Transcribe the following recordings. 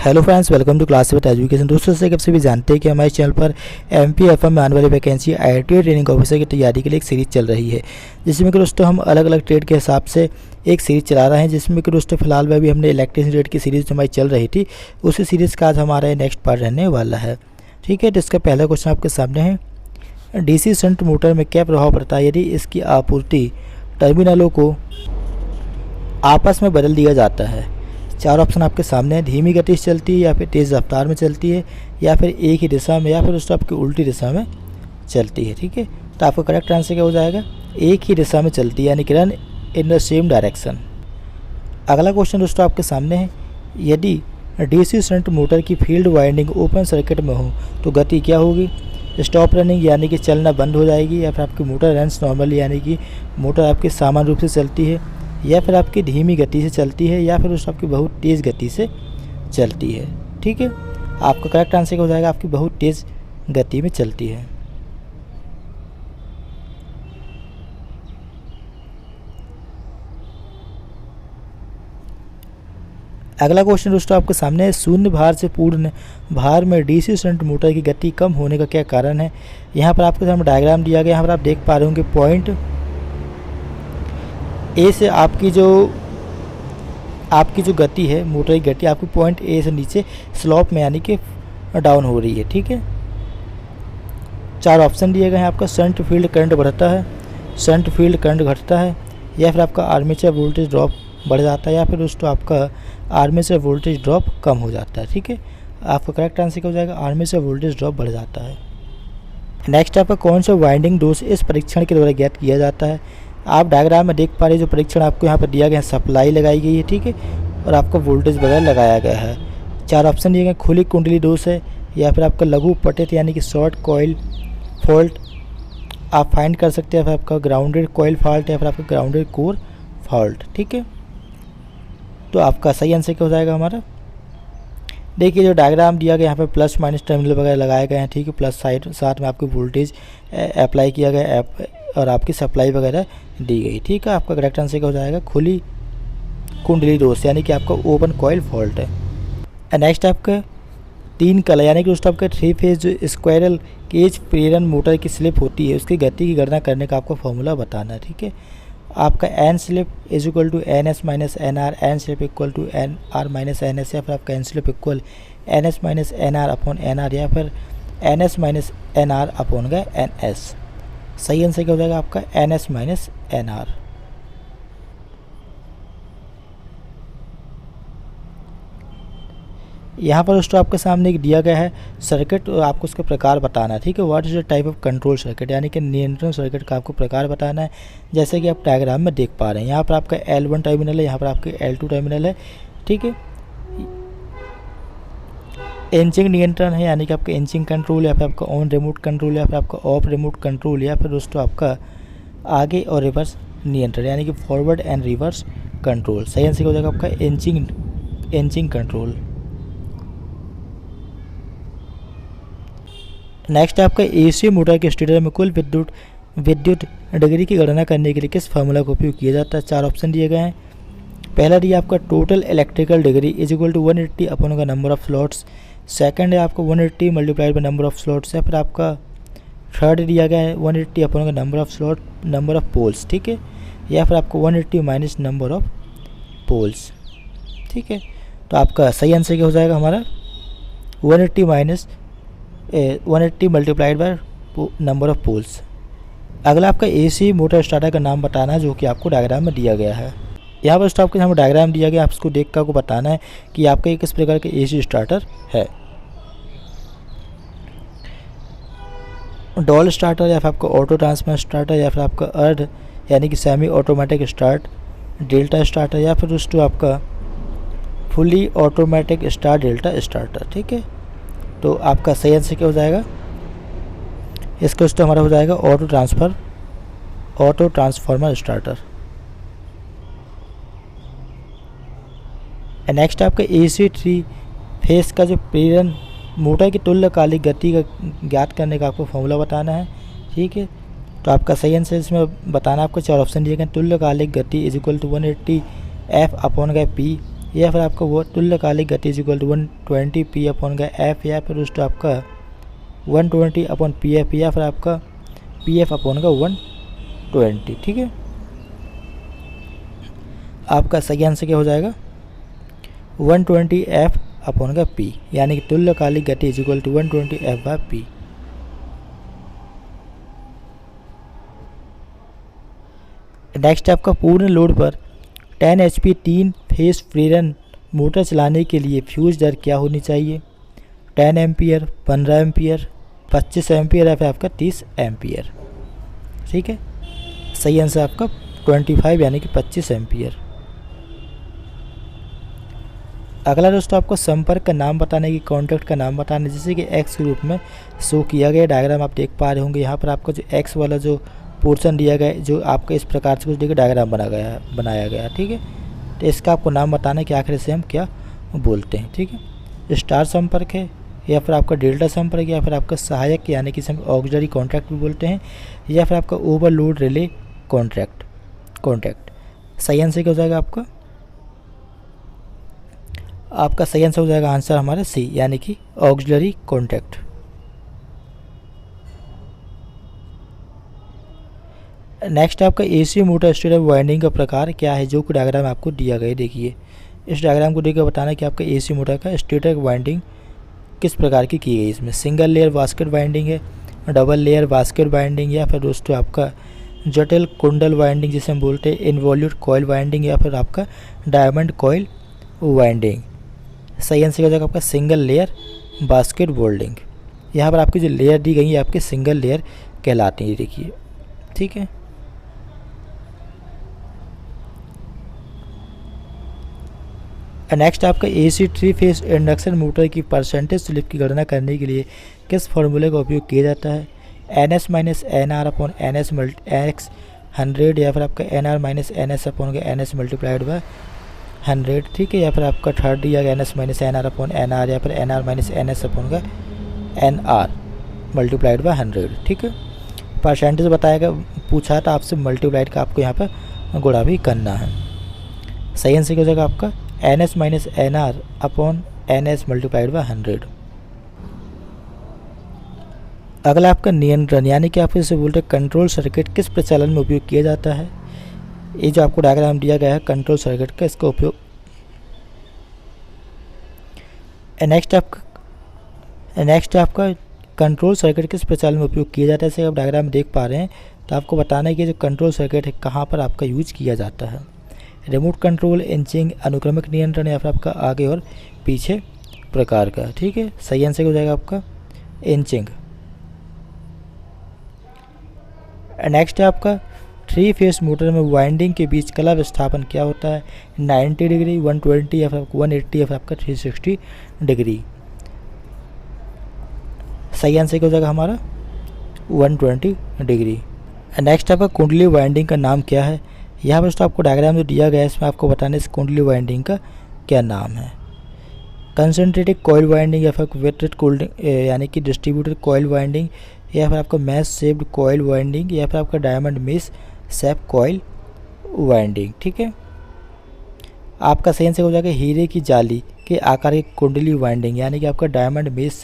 Hello friends, welcome to class with education. दोस्तों, जैसे कि आप सभी जानते हैं कि हमारे चैनल पर MPFM में आने वाली वैकेंसी IIT ट्रेनिंग ऑफिसर की तैयारी के लिए एक सीरीज़ चल रही है, जिसमें कि दोस्तों हम अलग अलग ट्रेड के हिसाब से एक सीरीज़ चला रहे हैं। जिसमें कि दोस्तों फिलहाल में अभी हमने इलेक्ट्रिशियन ट्रेड की सीरीज़ हमारी चल रही थी, उसी सीरीज़ का आज हमारा नेक्स्ट पार्ट रहने वाला है। ठीक है, तो इसका पहला क्वेश्चन आपके सामने है, DC शंट मोटर में क्या प्रभाव पड़ता है यदि इसकी आपूर्ति टर्मिनलों को आपस में बदल दिया जाता है। चार ऑप्शन आपके सामने हैं, धीमी गति से चलती है या फिर तेज़ रफ्तार में चलती है या फिर एक ही दिशा में या फिर दोस्तों आपकी उल्टी दिशा में चलती है। ठीक है, तो आपका करेक्ट आंसर क्या हो जाएगा, एक ही दिशा में चलती है, यानी कि run in the same direction. अगला क्वेश्चन दोस्तों आपके सामने है, यदि DC शंट मोटर की फील्ड वाइंडिंग ओपन सर्किट में हो तो गति क्या होगी। स्टॉप रनिंग यानी कि चलना बंद हो जाएगी, या फिर आपकी मोटर रन्स नॉर्मली यानी कि मोटर आपकी सामान्य रूप से चलती है, या फिर आपकी धीमी गति से चलती है, या फिर उस आपकी बहुत तेज़ गति से चलती है। ठीक है, आपका करेक्ट आंसर हो जाएगा आपकी बहुत तेज़ गति में चलती है। अगला क्वेश्चन दोस्तों आपके सामने है, शून्य भार से पूर्ण भार में DC शंट मोटर की गति कम होने का क्या कारण है। यहाँ पर आपके सामने डायग्राम दिया गया, यहाँ पर आप देख पा रहे होंगे पॉइंट ए से आपकी जो गति है, मोटर की गति आपकी पॉइंट ए से नीचे स्लोप में यानी कि डाउन हो रही है। ठीक है, चार ऑप्शन दिए गए हैं आपका, शंट फील्ड करंट बढ़ता है, शंट फील्ड करंट घटता है, या फिर आपका आर्मेचर वोल्टेज ड्रॉप बढ़ जाता है, या फिर दोस्तों आपका आर्मेचर वोल्टेज ड्रॉप कम हो जाता है। ठीक है, आपका करेक्ट आंसर क्या हो जाएगा, आर्मेचर वोल्टेज ड्रॉप बढ़ जाता है। नेक्स्ट आपका कौन सा वाइंडिंग दोष इस परीक्षण के द्वारा ज्ञात किया जाता है। आप डायग्राम में देख पा रहे हैं, जो परीक्षण आपको यहाँ पर दिया गया है, सप्लाई लगाई गई है। ठीक है, और आपका वोल्टेज वगैरह लगाया गया है। चार ऑप्शन दिए गए, खुली कुंडली दोष है, या फिर आपका लघु पटित यानी कि शॉर्ट कॉइल फॉल्ट आप फाइंड कर सकते हैं, फिर आपका ग्राउंडेड कॉइल फॉल्ट, या फिर आपका ग्राउंडेड कोर फॉल्ट। ठीक है, तो आपका सही आंसर क्या हो जाएगा हमारा, देखिए जो डायग्राम दिया गया यहाँ पे प्लस माइनस टर्मिनल वगैरह लगाए गए हैं। ठीक है, प्लस साइड साथ में आपकी वोल्टेज अप्लाई किया गया और आपकी सप्लाई वगैरह दी गई। ठीक है, आपका करेक्ट आंसर क्या हो जाएगा, खुली कुंडली दोष यानी कि आपका ओपन कॉइल फॉल्ट है। नेक्स्ट आपका तीन कला यानी कि दोस्तों आपका 3 फेज जो स्क्वायरल केज प्रेरण मोटर की स्लिप होती है, उसकी गति की गणना करने का आपको फॉर्मूला बताना है। ठीक है, आपका N slip is equal to NS minus NR, N slip equal to NR minus NS, या फिर आपका N slip equal NS minus NR upon NR, या फिर NS माइनस NR अपॉन गए NS। सही आंसर क्या हो जाएगा आपका NS माइनस NR। यहाँ पर दोस्तों आपके सामने एक दिया गया है सर्किट, और आपको उसका प्रकार बताना है। ठीक है, what is the type of control circuit, यानी कि नियंत्रण सर्किट का आपको प्रकार बताना है। जैसे कि आप डायग्राम में देख पा रहे हैं, यहाँ पर आपका L1 टर्मिनल है, यहाँ पर आपके L2 टर्मिनल है। ठीक है, इंचिंग नियंत्रण है, यानी कि आपका इंचिंग कंट्रोल, या फिर आपका ऑन रिमोट कंट्रोल, या फिर आपका ऑफ रिमोट कंट्रोल, या फिर दोस्तों आपका आगे और रिवर्स नियंत्रण यानी कि फॉरवर्ड एंड रिवर्स कंट्रोल। सही आंसर हो जाएगा आपका इंचिंग कंट्रोल। नेक्स्ट आपका AC मोटर के स्टेटर में कुल विद्युत डिग्री की गणना करने के लिए किस फार्मूला का उपयोग किया जाता है। चार ऑप्शन दिए गए हैं। पहला दिया आपका total electrical degree is equal to 180 upon का नंबर ऑफ स्लॉट्स। सेकंड है आपका 180 multiplied by number of slots, या फिर आपका थर्ड दिया गया है 180 अपॉन का नंबर ऑफ पोल्स। ठीक है, या फिर आपको 180 माइनस नंबर ऑफ पोल्स। ठीक है, तो आपका सही आंसर क्या हो जाएगा हमारा 180 multiplied by number of poles. अगला आपका AC मोटर स्टार्टर का नाम बताना है, जो कि आपको डायग्राम में दिया गया है। यहाँ पर आपके सामने डायग्राम दिया गया, आप इसको देख कर आपको बताना है कि आपका ये किस प्रकार का AC स्टार्टर है। डॉल स्टार्टर, या फिर आपका ऑटो ट्रांसफर स्टार्टर, या फिर आपका अर्ध यानी कि semi automatic start delta starter, या फिर दोस्तों आपका fully automatic start delta starter. ठीक है, तो आपका सही आंसर क्या हो जाएगा, इसका दोस्तों हमारा हो जाएगा ऑटो ट्रांसफॉर्मर स्टार्टर। नेक्स्ट आपका AC 3 फेस का जो प्रेरण मोटर की तुल्यकालिक गति का ज्ञात करने का आपको फॉर्मूला बताना है। ठीक है, तो आपका सही आंसर इसमें बताना, आपको चार ऑप्शन दिए गए, तुल्यकालिक गति is equal to 180 F upon गए P, या फिर आपका वो तुल्यकालिक गति is equal to 120 P upon का एफ, या फिर दोस्तों आपका 120 अपॉन पी एफ, या फिर आपका पी एफ अपॉन का 120। ठीक है, आपका सही आंसर क्या हो जाएगा 120 एफ अपॉन का पी, यानी कि तुल्यकालिक गति is equal to 120 F by P. Next आपका पूर्ण लोड पर 10 HP 3 phase free run motor चलाने के लिए फ्यूज दर क्या होनी चाहिए? 10 एम्पियर, 15 एम्पियर, 25 एम्पियर या फिर आपका 30 एम्पियर। ठीक है, सही आंसर आपका 25 यानी कि 25 एम्पियर। अगला दोस्तों आपको संपर्क का नाम बताने की, कॉन्टैक्ट का नाम बताने, जैसे कि एक्स के रूप में शो किया गया डायग्राम आप देख पा रहे होंगे। यहाँ पर आपका जो एक्स वाला जो पोर्शन दिया गया है, जो आपका इस प्रकार से कुछ देखिए डायग्राम बनाया गया है। ठीक है, तो इसका आपको नाम बताना है कि आखिर से हम क्या बोलते हैं। ठीक है, स्टार संपर्क है, या फिर आपका डेल्टा संपर्क, या फिर आपका सहायक यानी कि हम ऑक्सिलरी कॉन्ट्रैक्ट भी बोलते हैं, या फिर आपका ओवरलोड रिले कॉन्ट्रैक्ट। सही आंसर क्या हो जाएगा आपका सही आंसर हो जाएगा आंसर हमारा सी, यानी कि ऑक्सिलरी कॉन्ट्रैक्ट। नेक्स्ट आपका एसी मोटर स्टेटर वाइंडिंग का प्रकार क्या है, जो कि डायग्राम आपको दिया गया है। देखिए, इस डायग्राम को देखकर बताना कि आपका एसी मोटर का स्टेटर वाइंडिंग किस प्रकार की गई। इसमें सिंगल लेयर बास्केट वाइंडिंग है, डबल लेयर बास्केट वाइंडिंग, या फिर दोस्तों आपका जटिल कुंडल वाइंडिंग जिसे हम बोलते हैं, इन्वॉल्यूट कॉइल वाइंडिंग, या फिर आपका डायमंड कॉइल वाइंडिंग। सही आंसर हो जाएगा आपका सिंगल लेयर बास्केट वेल्डिंग। यहाँ पर आपकी जो लेयर दी गई है आपके सिंगल लेयर कहलाती है। देखिए, ठीक है, नेक्स्ट आपका एसी 3 फेज इंडक्शन मोटर की परसेंटेज स्लिप की गणना करने के लिए किस फॉर्मूले का उपयोग किया जाता है? NS minus N R upon N S X 100, या फिर आपका NR minus N S upon NS multiplied by 100। ठीक है, या फिर आपका थर्ड दिया गया NS minus N R upon N R, या फिर NR minus N S upon NR multiplied by 100। ठीक है, परसेंटेज बताएगा, पूछा था आपसे, मल्टीप्लाइड का आपको यहाँ पर गुणा भी करना है। सही आंसर क्या हो जाएगा आपका NS minus N R upon NS multiplied by 100। अगला आपका नियंत्रण, यानी कि आप इसे बोलते हैं कंट्रोल सर्किट किस प्रचलन में उपयोग किया जाता है? ये जो आपको डायग्राम दिया गया है कंट्रोल सर्किट का, इसका उपयोग नेक्स्ट आपका कंट्रोल सर्किट किस प्रचलन में उपयोग किया जाता है, जैसे आप डायग्राम में देख पा रहे हैं। तो आपको बताना है कि जो कंट्रोल सर्किट है कहाँ पर आपका यूज किया जाता है। रिमोट कंट्रोल, इंचिंग, अनुक्रमिक नियंत्रण, या फिर आपका आगे और पीछे प्रकार का। ठीक है, सही आंसर हो जाएगा आपका इंचिंग। नेक्स्ट है आपका 3 फेस मोटर में वाइंडिंग के बीच कला विस्थापन क्या होता है? 90 डिग्री, 120, या फिर आपका 180, या फिर आपका 360 डिग्री। सही आंसर क्या हो जाएगा हमारा 120 डिग्री। नेक्स्ट आपका कुंडली वाइंडिंग का नाम क्या है? यहाँ पर तो आपको डायग्राम जो दिया गया है इसमें आपको बताने इस कुंडली वाइंडिंग का क्या नाम है। कंसंट्रेटेड कॉइल वाइंडिंग, या फिर वेटेड कोल्डिंग यानी कि डिस्ट्रीब्यूटेड कॉइल वाइंडिंग, या फिर आपका मैश शेप्ड कॉइल वाइंडिंग, या फिर आपका diamond mesh shape coil winding. ठीक है, आपका सही आंसर हो जाएगा हीरे की जाली के आकार की कुंडली वाइंडिंग, यानी कि आपका diamond mesh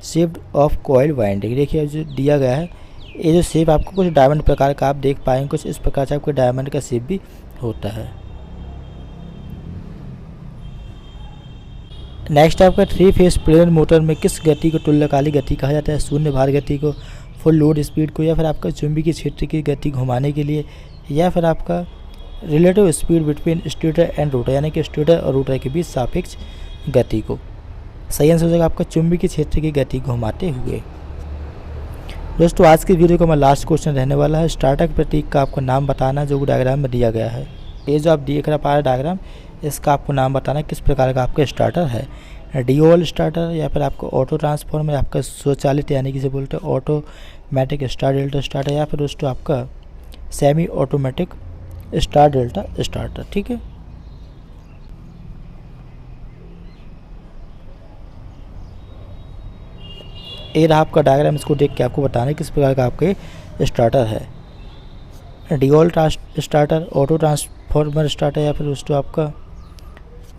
shaped of coil winding. देखिए जो दिया गया है, ये जो शेप आपको कुछ डायमंड प्रकार का आप देख पाएंगे, कुछ इस प्रकार से आपको डायमंड का शेप भी होता है। नेक्स्ट आपका 3 फेस प्रेरण मोटर में किस गति को तुल्यकालिक गति कहा जाता है? शून्य भार गति को, फुल लोड स्पीड को, या फिर आपका चुंबकीय क्षेत्र की गति घुमाने के लिए, या फिर आपका relative speed between stator and rotor, यानी कि स्टेटर और रोटर के बीच सापेक्ष गति को। सही आंसर हो जाएगा आपका चुंबकीय क्षेत्र की गति घुमाते हुए। दोस्तों आज की वीडियो का हमारा लास्ट क्वेश्चन रहने वाला है, स्टार्टर प्रतीक का आपको नाम बताना जो डायग्राम में दिया गया है। ये जो आप देख रहे पा रहे डायग्राम, इसका आपको नाम बताना किस प्रकार का आपका स्टार्टर है। डीओएल स्टार्टर, या फिर आपको ऑटो ट्रांसफॉर्मर, आपका स्वचालित यानी कि बोलते हैं ऑटोमेटिक स्टार डेल्टा स्टार्टर, या फिर दोस्तों आपका semi automatic star delta starter. ठीक है, ये रहा आपका डायग्राम, इसको देख के आपको बताना है किस प्रकार का आपके स्टार्टर है। DOL starter, auto transformer starter, या फिर दोस्तों आपका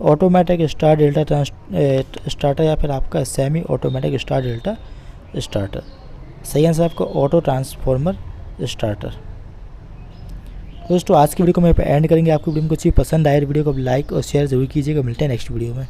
ऑटोमेटिक स्टार्ट डेल्टा स्टार्टर या फिर आपका semi automatic start delta starter. सही आंसर आपका ऑटो ट्रांसफॉर्मर स्टार्टर। दोस्तों आज की वीडियो को मैं एंड करेंगे। आपको वीडियो को अच्छी पसंद आए वीडियो को लाइक और शेयर जरूर कीजिएगा। मिलते हैं नेक्स्ट वीडियो में।